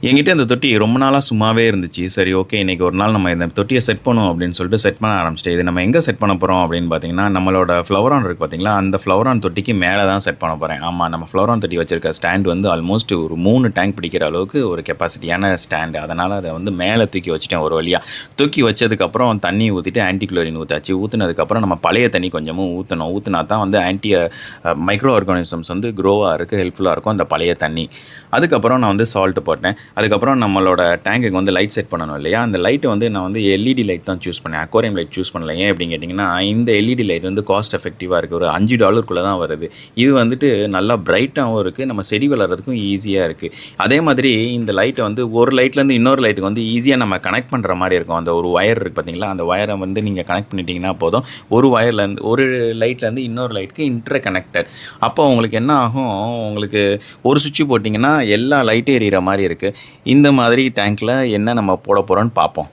என்கிட்ட இந்த தொட்டி ரொம்ப நாளா சும்மாவே இருந்துச்சு. சரி ஓகே, இன்னைக்கு ஒரு நாள் நம்ம இந்த தொட்டிய செட் பண்ணுவோம் அப்படின்னு சொல்லிட்டு செட் பண்ண ஆரம்பிச்சுட்டேன். இது நம்ம எங்க செட் பண்ண போறோம் அப்படின்னு பார்த்தீங்கன்னா, நம்மளோட ஃப்ளவர் ஆன் இருக்கு பார்த்தீங்களா, அந்த ஃப்ளவர் ஆன் தொட்டிக்கு மேல தான் செட் பண்ண போறேன். ஆமா, நம்ம ஃப்ளவர் ஆன் தொட்டி வச்சிருக்க ஸ்டாண்ட் வந்து ஆல்மோஸ்ட் ஒரு 3 டேங்க் பிடிக்கிற அளவுக்கு ஒரு கெப்பாசிட்டியான ஸ்டாண்ட். அதனால அத வந்து மேல தூக்கி வச்சுட்டேன் ஒரு வழியா. தூக்கி வச்சதுக்கப்புறம் தண்ணி ஊத்திட்டு ஆன்டி குளோரின் ஊத்தாச்சு. ஊத்துனதுக்கப்புறம் நம்ம பழைய தண்ணி கொஞ்சமும் ஊத்தணும். ஊத்துனா தான் வந்து மைக்ரோ ஆர்கானிசம்ஸ் வந்து க்ரோ ஆகறதுக்கு ஹெல்ப்ஃபுல்லா இருக்கும் அந்த பழைய தண்ணி. அதுக்கப்புறம் நான் வந்து சால்ட் போட்டேன். அதுக்கப்புறம் நம்மளோட டேங்குக்கு வந்து லைட் செட் பண்ணணும் இல்லையா, அந்த லைட்டு வந்து நான் வந்து எல்இடி லைட் தான் சூஸ் பண்ணேன். அக்வாரியம் லைட் சூஸ் பண்ணல. ஏன் அப்படின்னு கேட்டிங்கன்னா, இந்த எல்இடி லைட் வந்து காஸ்ட் எஃபெக்டிவாக இருக்குது. ஒரு $5 தான் வருது. இது வந்துட்டு நல்லா பிரைட்டாகவும் இருக்குது, நம்ம செடி வளர்கிறதுக்கும் ஈஸியாக இருக்குது. அதே மாதிரி இந்த லைட்டை வந்து ஒரு லைட்லேருந்து இன்னொரு லைட்டுக்கு வந்து ஈஸியாக நம்ம கனெக்ட் பண்ணுற மாதிரி இருக்கும். அந்த ஒரு ஒயர் இருக்குது பார்த்தீங்களா, அந்த ஒயரை வந்து நீங்கள் கனெக்ட் பண்ணிட்டீங்கன்னா போதும், ஒரு லைட்லேருந்து இன்னொரு லைட்டுக்கு இன்டர் கனெக்டட். அப்போ உங்களுக்கு என்ன ஆகும், உங்களுக்கு ஒரு சுவிட்ச் போட்டிங்கன்னா எல்லா லைட்டும் எரியிற மாதிரி இருக்குது. இந்த மாதிரி டேங்க்கில் என்ன நம்ம போட போகிறோன்னு பார்ப்போம்.